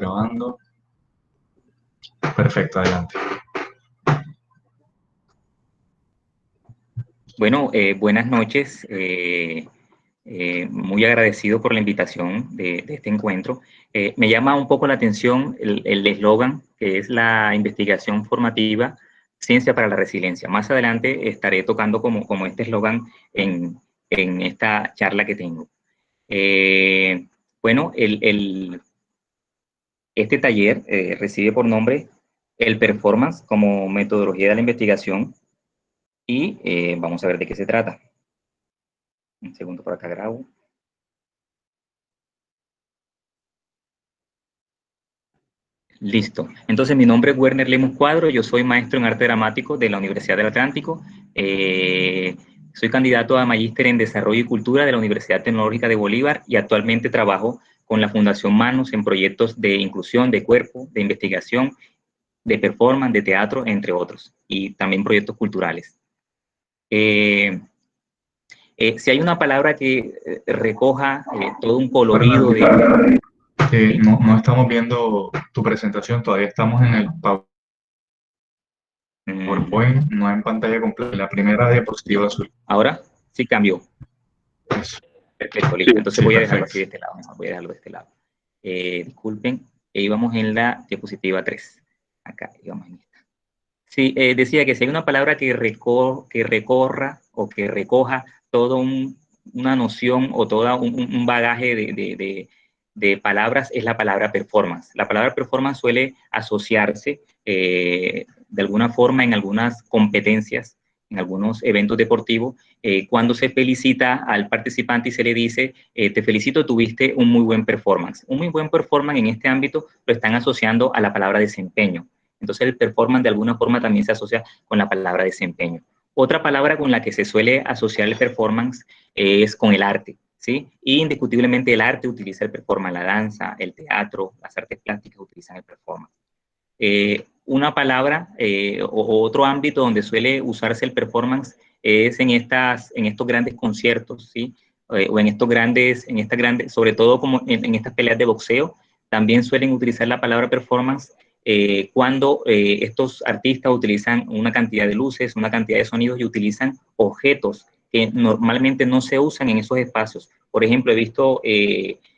Grabando. Perfecto, adelante. Bueno, buenas noches. Muy agradecido por la invitación de este encuentro. Me llama un poco la atención el eslogan, que es la investigación formativa, ciencia para la resiliencia. Más adelante estaré tocando como este eslogan en esta charla que tengo. Bueno, este taller recibe por nombre el performance como metodología de la investigación y vamos a ver de qué se trata. Un segundo, por acá grabo. Listo. Entonces, mi nombre es Werner Lemus Cuadro, yo soy maestro en arte dramático de la Universidad del Atlántico. Soy candidato a magíster en desarrollo y cultura de la Universidad Tecnológica de Bolívar y actualmente trabajo con la Fundación Manos en proyectos de inclusión de cuerpo, de investigación, de performance, de teatro, entre otros, y también proyectos culturales. Si hay una palabra que recoja todo un colorido de... No estamos viendo tu presentación, todavía estamos en el PowerPoint, no en pantalla completa, la primera diapositiva azul. Ahora sí cambió. Eso. Perfecto, listo. Entonces voy a dejarlo Perfecto. así de este lado. Voy a dejarlo de este lado. Disculpen, íbamos en la diapositiva 3. Acá íbamos en esta. Sí, decía que si hay una palabra que recorra o que recoja toda una noción o todo un bagaje de palabras, es la palabra performance. La palabra performance suele asociarse de alguna forma en algunas competencias, en algunos eventos deportivos, cuando se felicita al participante y se le dice, te felicito, tuviste un muy buen performance. Un muy buen performance en este ámbito lo están asociando a la palabra desempeño. Entonces el performance de alguna forma también se asocia con la palabra desempeño. Otra palabra con la que se suele asociar el performance es con el arte, ¿sí? Y indiscutiblemente el arte utiliza el performance, la danza, el teatro, las artes plásticas utilizan el performance. Una palabra o otro ámbito donde suele usarse el performance es en estos grandes conciertos, ¿sí? O en estas grandes, sobre todo como en estas peleas de boxeo, también suelen utilizar la palabra performance cuando estos artistas utilizan una cantidad de luces, una cantidad de sonidos y utilizan objetos que normalmente no se usan en esos espacios. Por ejemplo, he visto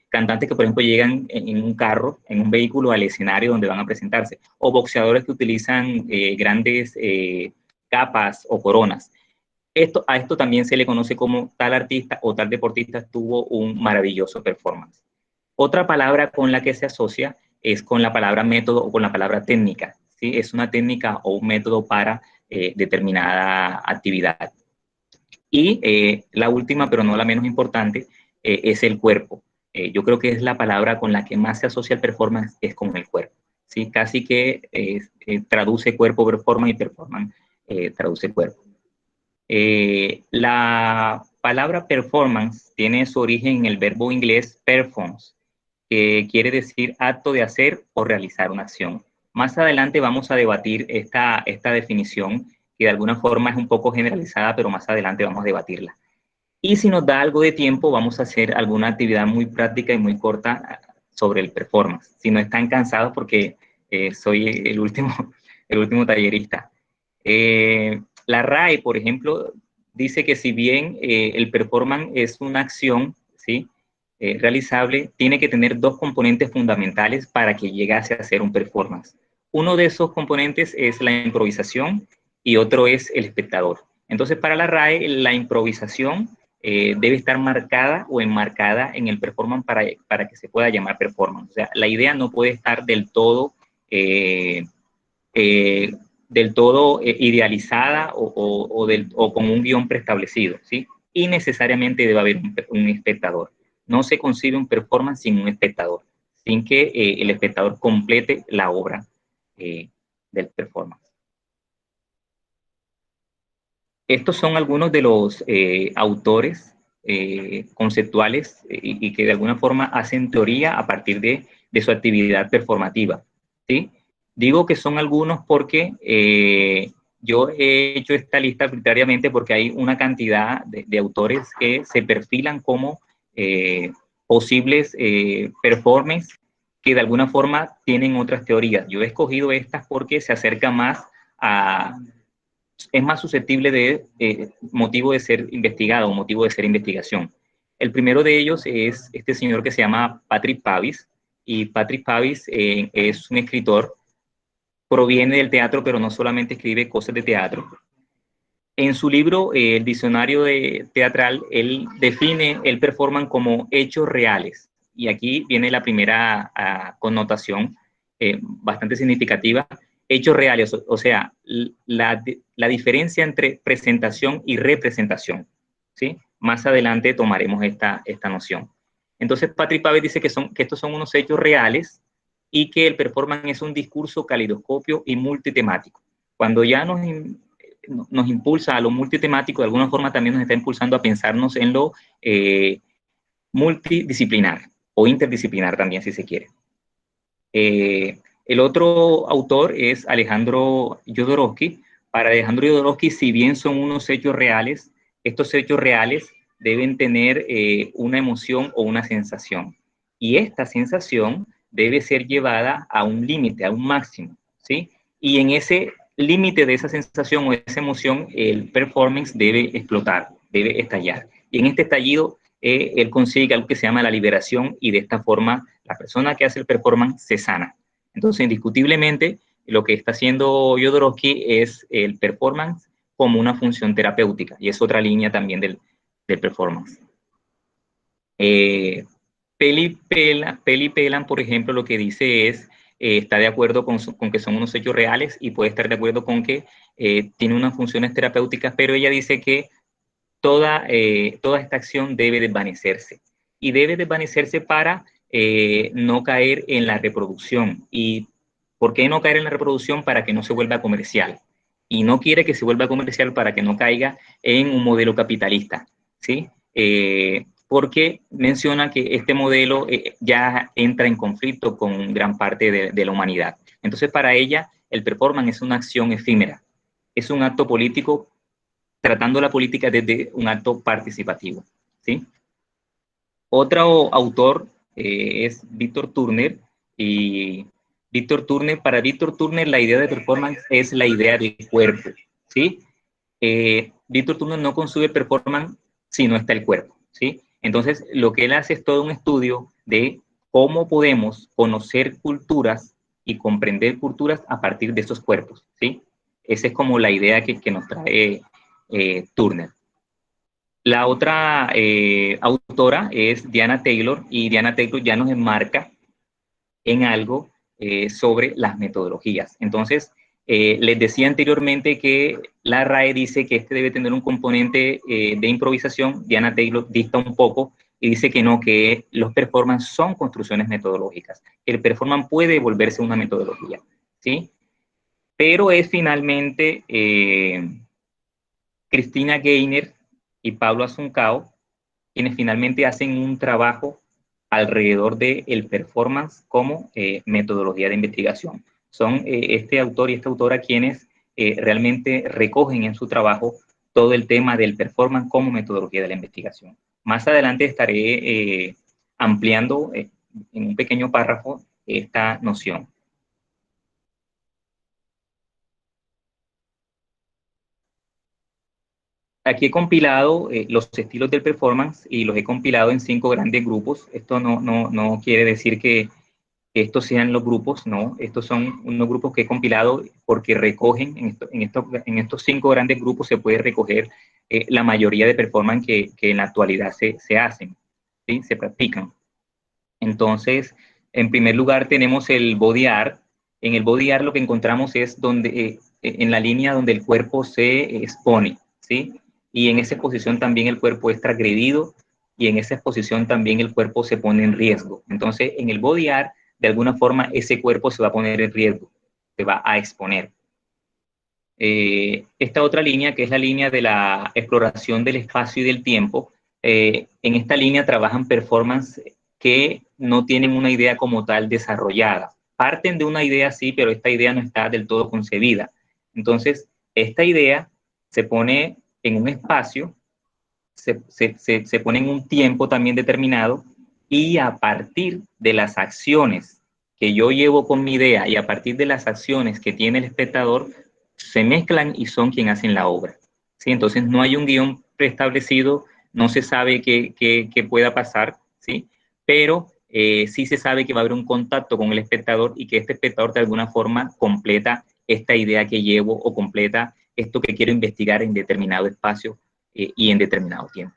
cantantes que, por ejemplo, llegan en un carro, en un vehículo al escenario donde van a presentarse, o boxeadores que utilizan grandes capas o coronas. A esto también se le conoce como tal artista o tal deportista tuvo un maravilloso performance. Otra palabra con la que se asocia es con la palabra método o con la palabra técnica, ¿sí? Es una técnica o un método para determinada actividad. Y la última, pero no la menos importante, es el cuerpo. Yo creo que es la palabra con la que más se asocia el performance, es con el cuerpo. ¿Sí? Casi que traduce cuerpo, performance, y performance traduce cuerpo. La palabra performance tiene su origen en el verbo inglés performs, que quiere decir acto de hacer o realizar una acción. Más adelante vamos a debatir esta definición, que de alguna forma es un poco generalizada, pero más adelante vamos a debatirla. Y si nos da algo de tiempo, vamos a hacer alguna actividad muy práctica y muy corta sobre el performance. Si no están cansados, porque soy el último tallerista. La RAE, por ejemplo, dice que si bien el performance es una acción, ¿sí? Realizable, tiene que tener dos componentes fundamentales para que llegase a ser un performance. Uno de esos componentes es la improvisación y otro es el espectador. Entonces, para la RAE, la improvisación debe estar marcada o enmarcada en el performance para que se pueda llamar performance. O sea, la idea no puede estar del todo idealizada o con un guión preestablecido, ¿sí? Y necesariamente debe haber un espectador. No se concibe un performance sin un espectador, sin que el espectador complete la obra del performance. Estos son algunos de los autores conceptuales y que de alguna forma hacen teoría a partir de su actividad performativa, ¿sí? Digo que son algunos porque yo he hecho esta lista arbitrariamente porque hay una cantidad de autores que se perfilan como posibles performers que de alguna forma tienen otras teorías. Yo he escogido estas porque se acerca más a, es más susceptible de motivo de ser investigado o motivo de ser investigación. El primero de ellos es este señor que se llama Patrick Pavis, y Patrick Pavis es un escritor, proviene del teatro, pero no solamente escribe cosas de teatro. En su libro, el diccionario teatral, él define el performance como hechos reales. Y aquí viene la primera connotación bastante significativa. Hechos reales, o sea, la diferencia entre presentación y representación. ¿Sí? Más adelante tomaremos esta noción. Entonces, Patrick Pavis dice que estos son unos hechos reales y que el performance es un discurso calidoscopio y multitemático. Cuando ya nos impulsa a lo multitemático, de alguna forma también nos está impulsando a pensarnos en lo multidisciplinar o interdisciplinar también, si se quiere. El otro autor es Alejandro Jodorowsky. Para Alejandro Jodorowsky, si bien son unos hechos reales, estos hechos reales deben tener una emoción o una sensación. Y esta sensación debe ser llevada a un límite, a un máximo, ¿sí? Y en ese límite de esa sensación o esa emoción, el performance debe explotar, debe estallar. Y en este estallido, él consigue algo que se llama la liberación, y de esta forma la persona que hace el performance se sana. Entonces, indiscutiblemente, lo que está haciendo Jodorowsky es el performance como una función terapéutica, y es otra línea también del performance. Peli Pelan, por ejemplo, lo que dice es, está de acuerdo con que son unos hechos reales, y puede estar de acuerdo con que tiene unas funciones terapéuticas, pero ella dice que toda esta acción debe desvanecerse, y debe desvanecerse para no caer en la reproducción. ¿Y por qué no caer en la reproducción? Para que no se vuelva comercial, y no quiere que se vuelva comercial para que no caiga en un modelo capitalista, ¿sí? Porque menciona que este modelo ya entra en conflicto con gran parte de la humanidad. Entonces, para ella, el performance es una acción efímera, es un acto político tratando la política desde un acto participativo, ¿sí? Otro autor es Víctor Turner, y para Víctor Turner la idea de performance es la idea de cuerpo, ¿sí? Víctor Turner no concibe performance si no está el cuerpo, ¿sí? Entonces, lo que él hace es todo un estudio de cómo podemos conocer culturas y comprender culturas a partir de esos cuerpos, ¿sí? Esa es como la idea que nos trae Turner. La otra autora es Diana Taylor, y Diana Taylor ya nos enmarca en algo sobre las metodologías. Entonces, les decía anteriormente que la RAE dice que este debe tener un componente de improvisación. Diana Taylor dicta un poco y dice que no, que los performance son construcciones metodológicas. El performance puede volverse una metodología, ¿sí? Pero es finalmente Cristina Gaynor y Pablo Asuncao quienes finalmente hacen un trabajo alrededor del performance como metodología de investigación. Son este autor y esta autora quienes realmente recogen en su trabajo todo el tema del performance como metodología de la investigación. Más adelante estaré ampliando en un pequeño párrafo esta noción. Aquí he compilado los estilos del performance, y los he compilado en 5 grandes grupos. Esto no quiere decir que estos sean los grupos, no. Estos son unos grupos que he compilado porque recogen, en estos 5 grandes grupos se puede recoger la mayoría de performance que en la actualidad se hacen, ¿sí? Se practican. Entonces, en primer lugar tenemos el body art. En el body art lo que encontramos es en la línea donde el cuerpo se expone, ¿sí? Y en esa exposición también el cuerpo es transgredido, y en esa exposición también el cuerpo se pone en riesgo. Entonces, en el body art, de alguna forma, ese cuerpo se va a poner en riesgo, se va a exponer. Esta otra línea, que es la línea de la exploración del espacio y del tiempo, en esta línea trabajan performance que no tienen una idea como tal desarrollada. Parten de una idea, sí, pero esta idea no está del todo concebida. Entonces, esta idea se pone en un espacio, se pone en un tiempo también determinado, y a partir de las acciones que yo llevo con mi idea y a partir de las acciones que tiene el espectador, se mezclan y son quien hacen la obra. ¿Sí? Entonces no hay un guión preestablecido, no se sabe qué pueda pasar, ¿sí? Pero sí se sabe que va a haber un contacto con el espectador y que este espectador de alguna forma completa esta idea que llevo o completa esto que quiero investigar en determinado espacio y en determinado tiempo.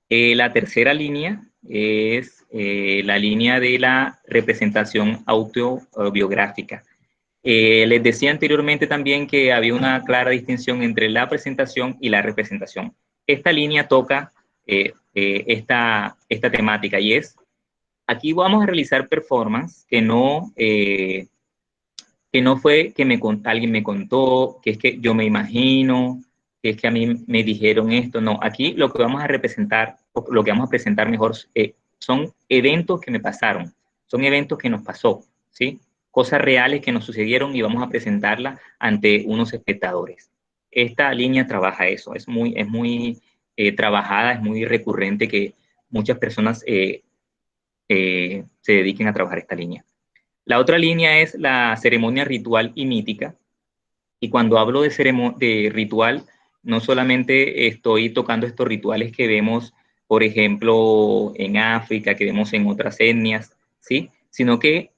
La tercera línea es la línea de la representación autobiográfica. Les decía anteriormente también que había una clara distinción entre la presentación y la representación. Esta línea toca esta temática y es, aquí vamos a realizar performance que no fue que alguien me contó, que es que yo me imagino, que es que a mí me dijeron esto. No, aquí lo que vamos a representar, lo que vamos a presentar mejor, son eventos que me pasaron, son eventos que nos pasó, ¿sí? Cosas reales que nos sucedieron y vamos a presentarla ante unos espectadores. Esta línea trabaja eso, es muy trabajada, es muy recurrente que muchas personas se dediquen a trabajar esta línea. La otra línea es la ceremonia ritual y mítica. Y cuando hablo de ritual, no solamente estoy tocando estos rituales que vemos, por ejemplo, en África, que vemos en otras etnias, ¿sí? Sino que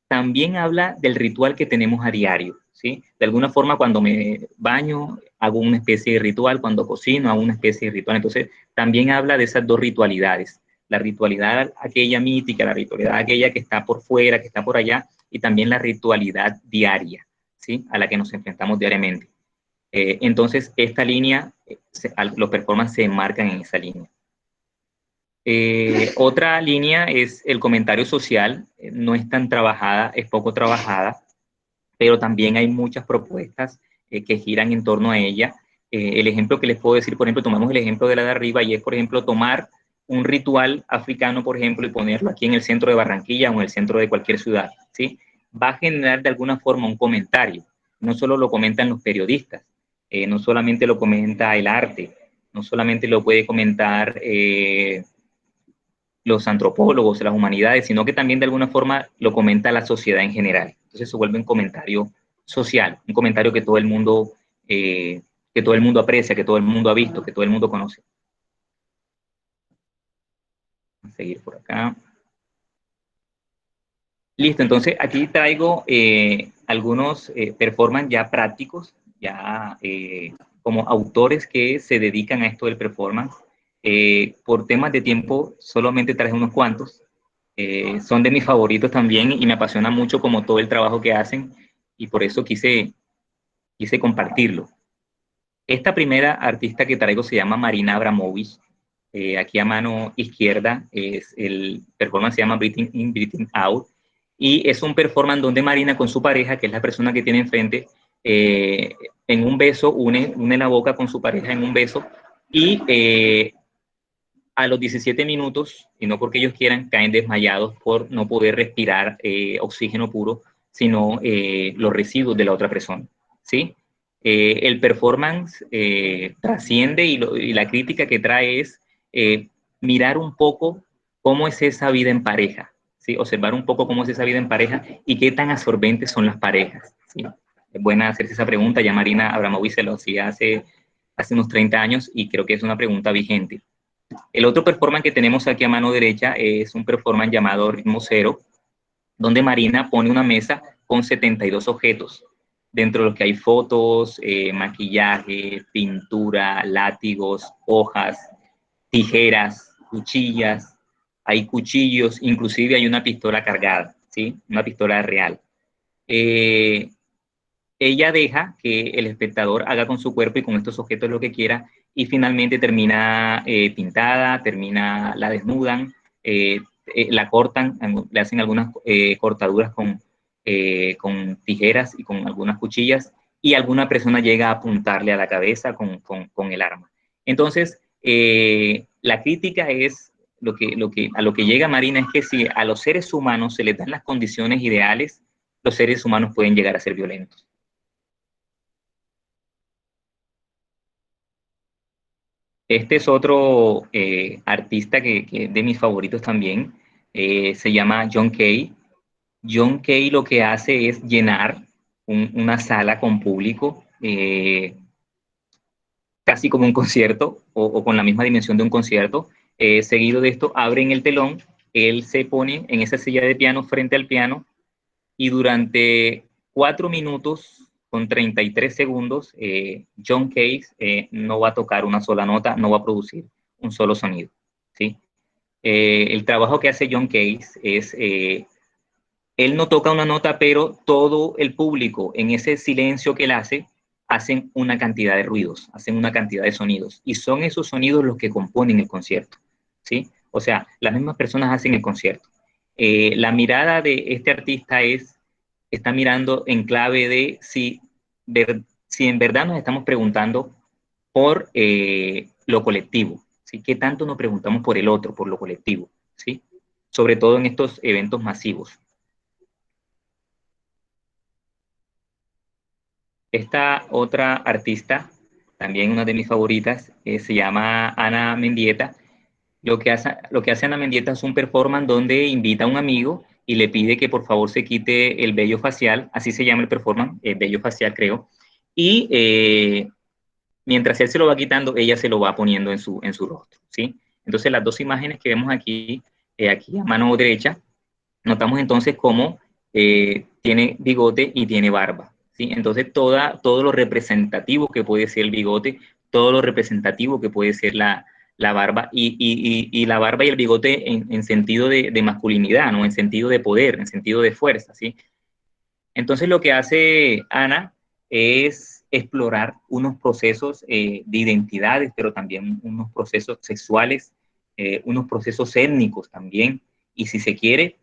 también habla del ritual que tenemos a diario, ¿sí? De alguna forma, cuando me baño, hago una especie de ritual, cuando cocino, hago una especie de ritual. Entonces, también habla de esas dos ritualidades. La ritualidad aquella mítica, la ritualidad aquella que está por fuera, que está por allá, y también la ritualidad diaria, ¿sí? A la que nos enfrentamos diariamente. Entonces, esta línea, los performances se enmarcan en esa línea. Otra línea es el comentario social, no es tan trabajada, es poco trabajada, pero también hay muchas propuestas que giran en torno a ella. El ejemplo que les puedo decir, por ejemplo, tomamos el ejemplo de la de arriba y es, por ejemplo, tomar un ritual africano, por ejemplo, y ponerlo aquí en el centro de Barranquilla o en el centro de cualquier ciudad, ¿sí? Va a generar de alguna forma un comentario. No solo lo comentan los periodistas, no solamente lo comenta el arte, no solamente lo puede comentar los antropólogos, las humanidades, sino que también de alguna forma lo comenta la sociedad en general. Entonces se vuelve un comentario social, un comentario que todo el mundo aprecia, que todo el mundo ha visto, que todo el mundo conoce. Vamos a seguir por acá. Listo, entonces aquí traigo algunos performance ya prácticos, ya como autores que se dedican a esto del performance. Por temas de tiempo solamente traje unos cuantos. Son de mis favoritos también y me apasiona mucho como todo el trabajo que hacen y por eso quise compartirlo. Esta primera artista que traigo se llama Marina Abramovic. Aquí a mano izquierda es el performance, se llama Breathing In, Breathing Out. Y es un performance donde Marina con su pareja, que es la persona que tiene enfrente, en un beso, une la boca con su pareja en un beso y a los 17 minutos, y no porque ellos quieran, caen desmayados por no poder respirar oxígeno puro, sino los residuos de la otra persona, ¿sí? El performance trasciende y la crítica que trae es mirar un poco cómo es esa vida en pareja, ¿sí? Observar un poco cómo es esa vida en pareja y qué tan absorbentes son las parejas, ¿sí? Es buena hacerse esa pregunta, ya Marina Abramovic se lo hacía hace unos 30 años y creo que es una pregunta vigente. El otro performance que tenemos aquí a mano derecha es un performance llamado Ritmo Cero, donde Marina pone una mesa con 72 objetos, dentro de los que hay fotos, maquillaje, pintura, látigos, hojas, tijeras, cuchillas, hay cuchillos, inclusive hay una pistola cargada, ¿sí? Una pistola real. Ella deja que el espectador haga con su cuerpo y con estos objetos lo que quiera y finalmente termina pintada, la desnudan, la cortan, le hacen algunas cortaduras con tijeras y con algunas cuchillas y alguna persona llega a apuntarle a la cabeza con el arma. Entonces, la crítica es a lo que llega Marina es que si a los seres humanos se les dan las condiciones ideales, los seres humanos pueden llegar a ser violentos. Este es otro artista que de mis favoritos también. Se llama John Kay. John Kay lo que hace es llenar una sala con público, casi como un concierto o con la misma dimensión de un concierto. Seguido de esto, abren el telón, él se pone en esa silla de piano frente al piano y durante 4 minutos con 33 segundos, John Cage no va a tocar una sola nota, no va a producir un solo sonido, ¿sí? El trabajo que hace John Cage es, él no toca una nota, pero todo el público en ese silencio que él hace, hacen una cantidad de ruidos, hacen una cantidad de sonidos, y son esos sonidos los que componen el concierto, ¿sí? O sea, las mismas personas hacen el concierto. La mirada de este artista está mirando en clave de si en verdad nos estamos preguntando por lo colectivo, ¿sí? ¿Qué tanto nos preguntamos por el otro, por lo colectivo, ¿sí? Sobre todo en estos eventos masivos. Esta otra artista, también una de mis favoritas, se llama Ana Mendieta. Lo que hace Ana Mendieta es un performance donde invita a un amigo y le pide que por favor se quite el vello facial, así se llama el performance, el vello facial creo, y mientras él se lo va quitando, ella se lo va poniendo en su rostro, ¿sí? Entonces las dos imágenes que vemos aquí, aquí a mano derecha, notamos entonces cómo tiene bigote y tiene barba, ¿sí? Entonces todo lo representativo que puede ser el bigote, todo lo representativo que puede ser la barba, y la barba y el bigote en sentido de masculinidad, ¿no? En sentido de poder, en sentido de fuerza, ¿sí? Entonces lo que hace Ana es explorar unos procesos de identidades, pero también unos procesos sexuales, unos procesos étnicos también, y si se quiere,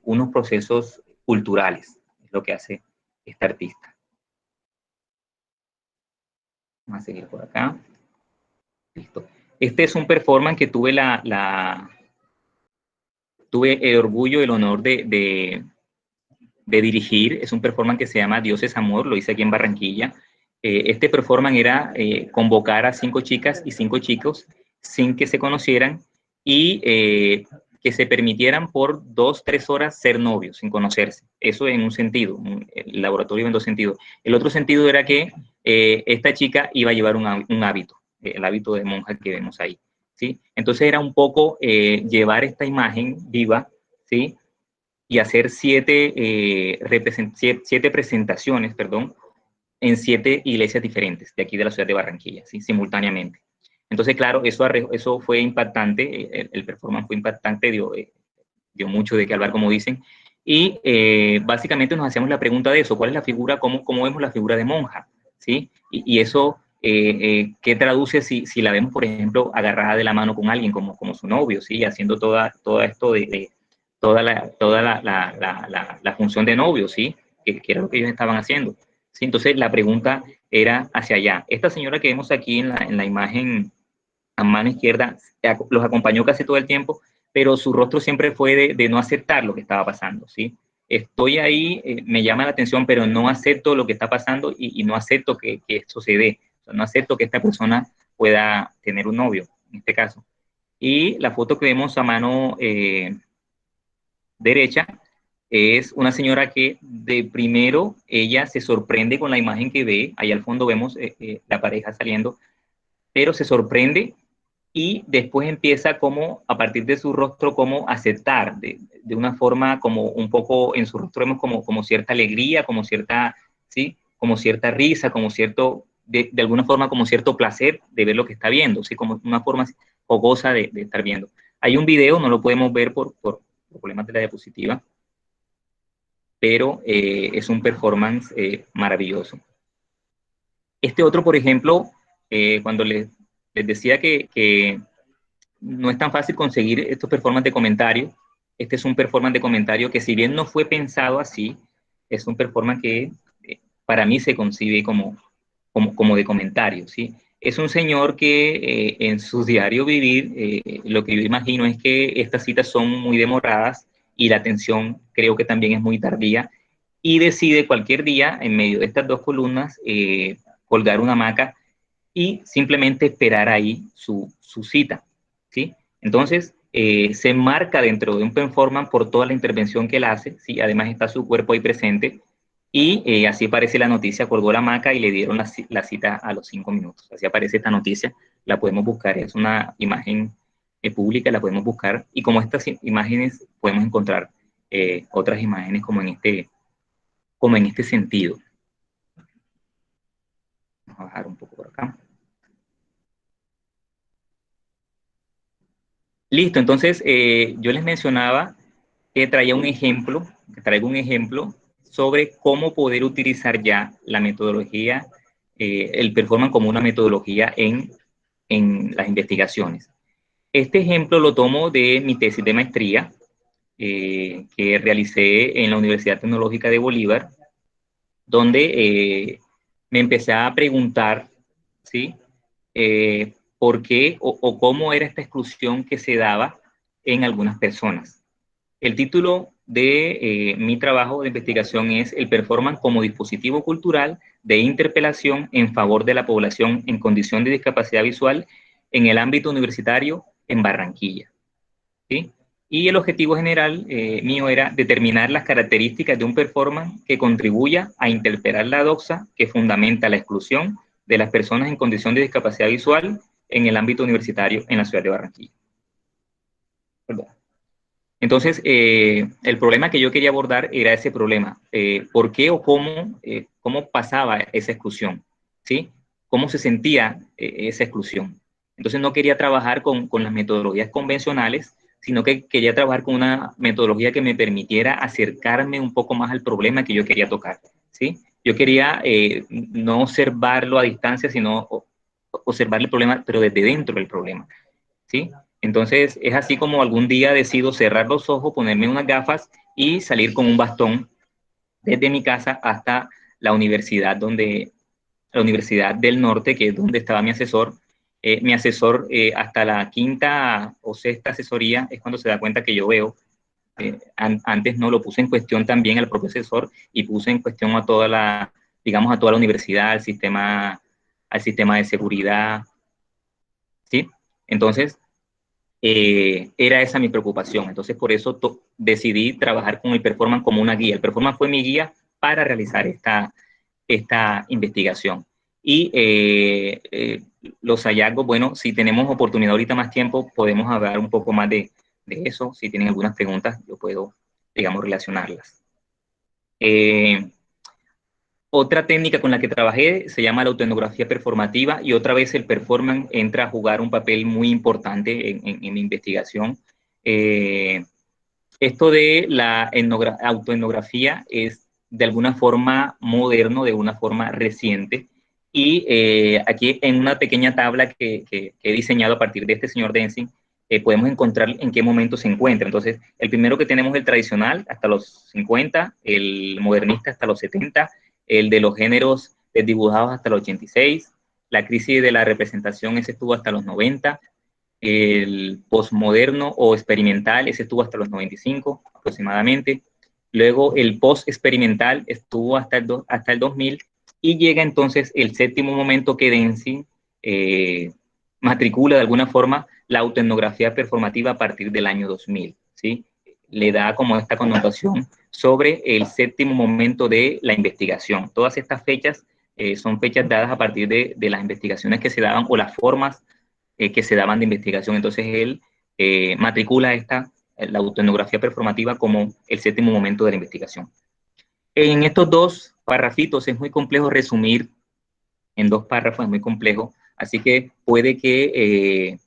unos procesos culturales, es lo que hace esta artista. Vamos a seguir por acá. Listo. Este es un performance que tuve el orgullo, el honor de dirigir. Es un performance que se llama Dios es Amor, lo hice aquí en Barranquilla. Este performance era convocar a 5 chicas y 5 chicos sin que se conocieran y que se permitieran por 2, 3 horas ser novios sin conocerse. Eso en un sentido, el laboratorio en 2 sentidos. El otro sentido era que esta chica iba a llevar un hábito, el hábito de monja que vemos ahí, ¿sí? Entonces era un poco llevar esta imagen viva, ¿sí? Y hacer 7 presentaciones, perdón, en 7 iglesias diferentes de aquí de la ciudad de Barranquilla, ¿sí? Simultáneamente. Entonces, claro, eso fue impactante, el performance fue impactante, dio mucho de qué hablar, como dicen, y básicamente nos hacíamos la pregunta de eso, ¿cuál es la figura, cómo vemos la figura de monja? ¿Sí? Y eso, ¿qué traduce si la vemos, por ejemplo, agarrada de la mano con alguien como su novio, ¿sí? Haciendo todo esto toda la función de novio, ¿sí? Que era lo que ellos estaban haciendo. ¿Sí? Entonces la pregunta era hacia allá. Esta señora que vemos aquí en la imagen a mano izquierda los acompañó casi todo el tiempo, pero su rostro siempre fue de no aceptar lo que estaba pasando, ¿sí? Estoy ahí, me llama la atención, pero no acepto lo que está pasando y no acepto que esto se dé. O sea, no acepto que esta persona pueda tener un novio, en este caso. Y la foto que vemos a mano derecha es una señora que de primero ella se sorprende con la imagen que ve, ahí al fondo vemos la pareja saliendo, pero se sorprende y después empieza como a partir de su rostro como aceptar de una forma como un poco en su rostro vemos como cierta alegría, como cierta, ¿sí? Como cierta risa, como cierto, de alguna forma como cierto placer de ver lo que está viendo, ¿sí? Como una forma jocosa de estar viendo. Hay un video, no lo podemos ver por problemas de la diapositiva, pero es un performance maravilloso. Este otro, por ejemplo, cuando les decía que no es tan fácil conseguir estos performances de comentario, este es un performance de comentario que si bien no fue pensado así, es un performance que para mí se concibe como de comentario, ¿sí? Es un señor que en su diario vivir, lo que yo imagino es que estas citas son muy demoradas y la atención creo que también es muy tardía, y decide cualquier día, en medio de estas 2 columnas, colgar una hamaca y simplemente esperar ahí su cita, ¿sí? Entonces, se enmarca dentro de un performance por toda la intervención que él hace, ¿sí? Además está su cuerpo ahí presente, y así aparece la noticia, colgó la hamaca y le dieron la cita a los 5 minutos. Así aparece esta noticia, la podemos buscar, es una imagen pública, la podemos buscar, y como estas imágenes podemos encontrar otras imágenes como en este sentido. Vamos a bajar un poco por acá. Listo, entonces yo les mencionaba que traigo un ejemplo sobre cómo poder utilizar ya la metodología, el performance como una metodología en las investigaciones. Este ejemplo lo tomo de mi tesis de maestría que realicé en la Universidad Tecnológica de Bolívar, donde me empecé a preguntar, ¿sí? ¿Por qué o cómo era esta exclusión que se daba en algunas personas? El título de mi trabajo de investigación es El performance como dispositivo cultural de interpelación en favor de la población en condición de discapacidad visual en el ámbito universitario en Barranquilla, ¿sí? Y el objetivo general mío era determinar las características de un performance que contribuya a interpelar la doxa que fundamenta la exclusión de las personas en condición de discapacidad visual en el ámbito universitario en la ciudad de Barranquilla. Perdón. Entonces, el problema que yo quería abordar era ese problema. ¿Por qué o cómo pasaba esa exclusión? ¿Sí? ¿Cómo se sentía esa exclusión? Entonces, no quería trabajar con las metodologías convencionales, sino que quería trabajar con una metodología que me permitiera acercarme un poco más al problema que yo quería tocar. ¿Sí? Yo quería no observarlo a distancia, sino observar el problema, pero desde dentro del problema. ¿Sí? Entonces, es así como algún día decido cerrar los ojos, ponerme unas gafas y salir con un bastón desde mi casa hasta la universidad la Universidad del Norte, que es donde estaba mi asesor. Mi asesor hasta la quinta o sexta asesoría es cuando se da cuenta que yo veo. Antes no lo puse en cuestión también al propio asesor y puse en cuestión a digamos, a toda la universidad, al sistema de seguridad, ¿sí? Entonces, era esa mi preocupación. Entonces, por eso decidí trabajar con el performance como una guía. El performance fue mi guía para realizar esta investigación. Y los hallazgos, bueno, si tenemos oportunidad ahorita más tiempo, podemos hablar un poco más de eso. Si tienen algunas preguntas, yo puedo, digamos, relacionarlas. Otra técnica con la que trabajé se llama la autoetnografía performativa, y otra vez el performance entra a jugar un papel muy importante en mi investigación. Esto de la autoetnografía es de alguna forma moderno, de una forma reciente, y aquí en una pequeña tabla que he diseñado a partir de este señor Densing, podemos encontrar en qué momento se encuentra. Entonces, el primero que tenemos es el tradicional hasta los 50, el modernista hasta los 70, el de los géneros desdibujados hasta los 86, la crisis de la representación, ese estuvo hasta los 90, el postmoderno o experimental, ese estuvo hasta los 95 aproximadamente. Luego el post-experimental estuvo hasta el 2000, y llega entonces el séptimo momento que Densing matricula de alguna forma la autoetnografía performativa a partir del año 2000, ¿sí? Le da como esta connotación sobre el séptimo momento de la investigación. Todas estas fechas son fechas dadas a partir de las investigaciones que se daban o las formas que se daban de investigación. Entonces él matricula la autoetnografía performativa como el séptimo momento de la investigación. En estos dos parrafitos es muy complejo resumir en 2 párrafos, es muy complejo, así que puede que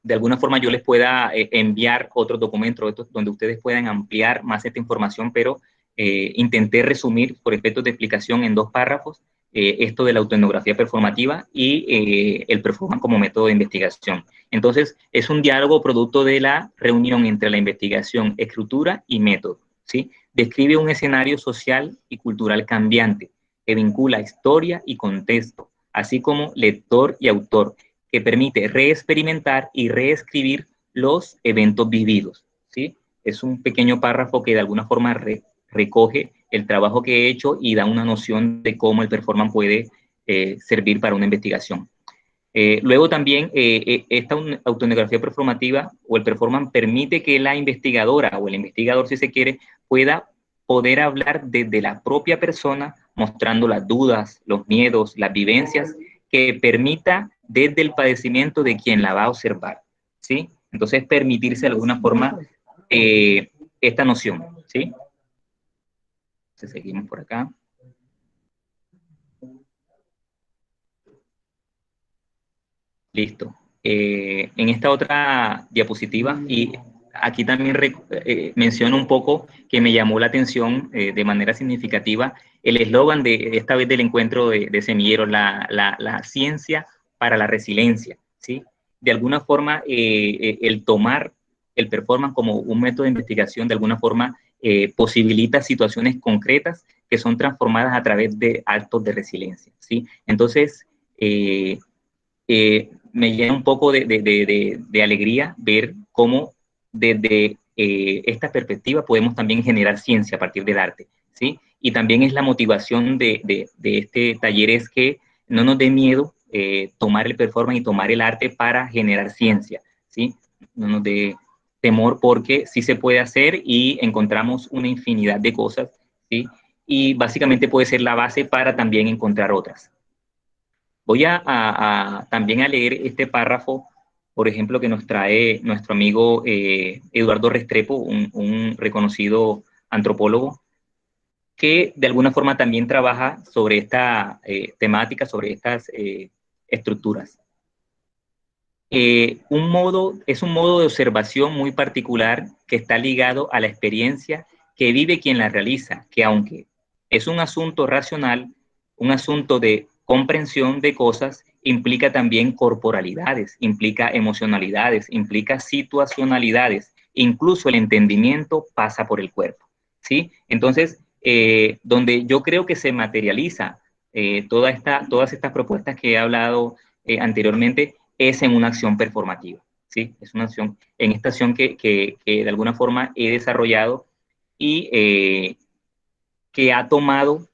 de alguna forma yo les pueda enviar otros documentos donde ustedes puedan ampliar más esta información, pero intenté resumir por efectos de explicación en 2 párrafos esto de la autoetnografía performativa y el performance como método de investigación. Entonces, es un diálogo producto de la reunión entre la investigación, estructura y método, ¿sí? Describe un escenario social y cultural cambiante que vincula historia y contexto, así como lector y autor, que permite reexperimentar y reescribir los eventos vividos, ¿sí? Es un pequeño párrafo que de alguna forma recoge el trabajo que he hecho y da una noción de cómo el performance puede servir para una investigación. Luego también esta autoetnografía performativa o el performance permite que la investigadora o el investigador, si se quiere, pueda poder hablar desde la propia persona, mostrando las dudas, los miedos, las vivencias, que permita desde el padecimiento de quien la va a observar, ¿sí? Entonces, permitirse de alguna forma esta noción, ¿sí? Entonces, seguimos por acá. Listo. En esta otra diapositiva, y aquí también menciono un poco que me llamó la atención de manera significativa el eslogan de esta vez del encuentro de semilleros, la ciencia para la resiliencia, ¿sí? De alguna forma, el tomar el performance como un método de investigación, de alguna forma, posibilita situaciones concretas que son transformadas a través de actos de resiliencia, ¿sí? Entonces, me llena un poco de alegría ver cómo desde esta perspectiva podemos también generar ciencia a partir del arte, ¿sí? Y también es la motivación de este taller es que no nos dé miedo tomar el performance y tomar el arte para generar ciencia, ¿sí? No nos dé temor porque sí se puede hacer y encontramos una infinidad de cosas, ¿sí? Y básicamente puede ser la base para también encontrar otras. Voy también a leer este párrafo, por ejemplo, que nos trae nuestro amigo Eduardo Restrepo, un reconocido antropólogo, que de alguna forma también trabaja sobre esta temática, sobre estas estructuras. Es un modo de observación muy particular que está ligado a la experiencia que vive quien la realiza, que aunque es un asunto racional, un asunto de comprensión de cosas, implica también corporalidades, implica emocionalidades, implica situacionalidades, incluso el entendimiento pasa por el cuerpo, ¿sí? Entonces, donde yo creo que se materializa todas estas propuestas que he hablado anteriormente, es en una acción performativa, ¿sí? Es una acción, en esta acción que de alguna forma he desarrollado y que ha tomado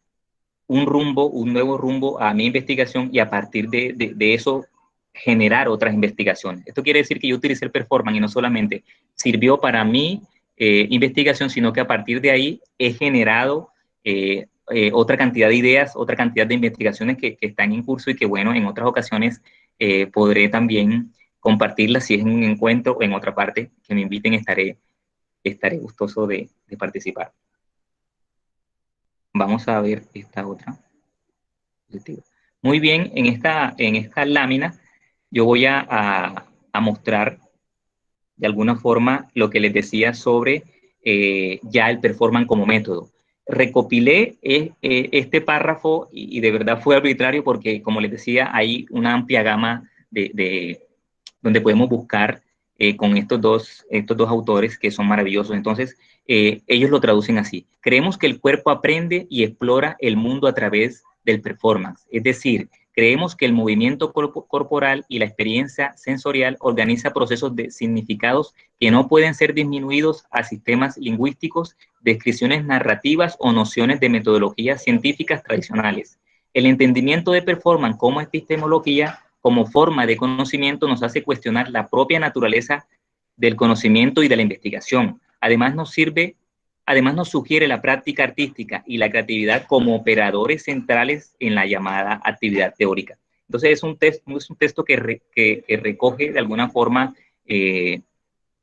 un rumbo, un nuevo rumbo a mi investigación y a partir de eso generar otras investigaciones. Esto quiere decir que yo utilicé el performance y no solamente sirvió para mi investigación, sino que a partir de ahí he generado otra cantidad de ideas, otra cantidad de investigaciones que están en curso y que, bueno, en otras ocasiones podré también compartirlas si es en un encuentro o en otra parte que me inviten, estaré gustoso de participar. Vamos a ver esta otra. Muy bien, en esta lámina yo voy a mostrar de alguna forma lo que les decía sobre ya el performance como método. Recopilé este párrafo y de verdad fue arbitrario porque, como les decía, hay una amplia gama donde podemos buscar con estos dos autores que son maravillosos. Entonces, ellos lo traducen así. Creemos que el cuerpo aprende y explora el mundo a través del performance. Es decir, creemos que el movimiento corporal y la experiencia sensorial organiza procesos de significados que no pueden ser disminuidos a sistemas lingüísticos, descripciones narrativas o nociones de metodologías científicas tradicionales. El entendimiento de performance como epistemología, como forma de conocimiento, nos hace cuestionar la propia naturaleza del conocimiento y de la investigación. Además nos sugiere la práctica artística y la creatividad como operadores centrales en la llamada actividad teórica. Entonces es un texto que recoge de alguna forma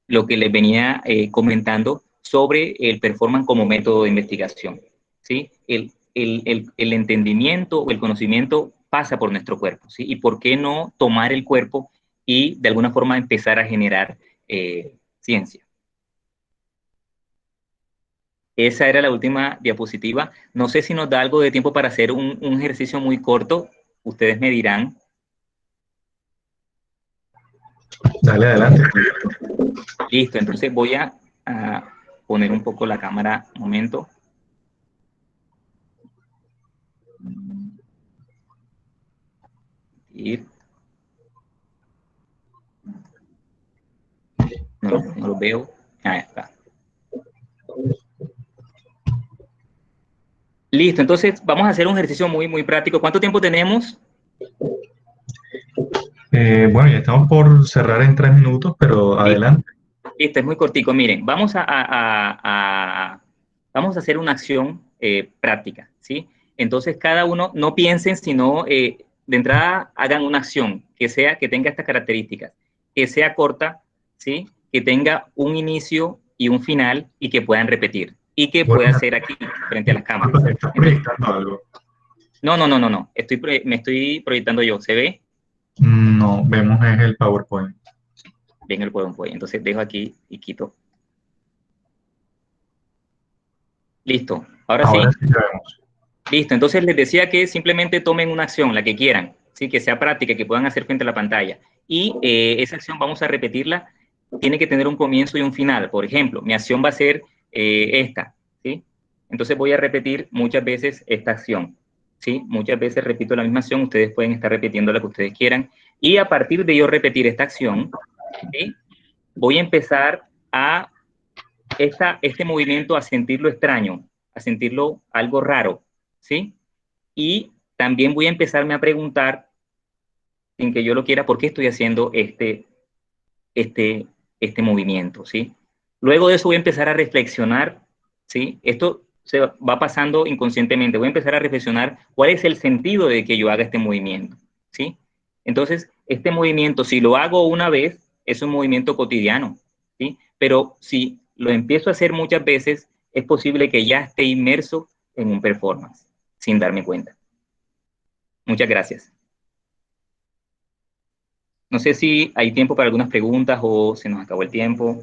lo que les venía comentando sobre el performance como método de investigación, ¿sí? El entendimiento o el conocimiento pasa por nuestro cuerpo, ¿sí? Y por qué no tomar el cuerpo y de alguna forma empezar a generar ciencia. Esa era la última diapositiva. No sé si nos da algo de tiempo para hacer un ejercicio muy corto. Ustedes me dirán. Dale adelante. Listo, entonces voy a poner un poco la cámara un momento. No lo veo. Ahí está. Listo, entonces vamos a hacer un ejercicio muy, muy práctico. ¿Cuánto tiempo tenemos? Bueno, ya estamos por cerrar en 3 minutos, pero Listo, adelante. listo, es muy cortico. Miren, vamos a hacer una acción práctica, ¿sí? Entonces, cada uno, no piensen, sino de entrada hagan una acción que tenga estas características, que sea corta, ¿sí? Que tenga un inicio y un final y que puedan repetir y que pueda Bueno, hacer aquí frente a las cámaras. disculpa, ¿estás Entonces, proyectando algo? no, no, no, no, no, me estoy proyectando yo. ¿Se ve? No, vemos es el PowerPoint. Ven el PowerPoint. Entonces, dejo aquí y quito. Listo. Ahora Ahora sí. sí lo vemos. Listo, entonces les decía que simplemente tomen una acción, la que quieran, ¿sí? Que sea práctica, que puedan hacer frente a la pantalla. Y esa acción vamos a repetirla, tiene que tener un comienzo y un final. Por ejemplo, mi acción va a ser esta, ¿sí? Entonces voy a repetir muchas veces esta acción, ¿sí? Muchas veces repito la misma acción, ustedes pueden estar repitiendo la que ustedes quieran. Y a partir de yo repetir esta acción, ¿sí? Voy a empezar a este movimiento a sentirlo extraño, a sentirlo algo raro, ¿sí? Y también voy a empezarme a preguntar, sin que yo lo quiera, por qué estoy haciendo este, este movimiento, ¿sí? Luego de eso voy a empezar a reflexionar, ¿sí? Esto se va pasando inconscientemente. Voy a empezar a reflexionar cuál es el sentido de que yo haga este movimiento, ¿sí? Entonces, este movimiento, si lo hago una vez, es un movimiento cotidiano, ¿sí? Pero si lo empiezo a hacer muchas veces, es posible que ya esté inmerso en un performance, sin darme cuenta. Muchas gracias. No sé si hay tiempo para algunas preguntas o se nos acabó el tiempo.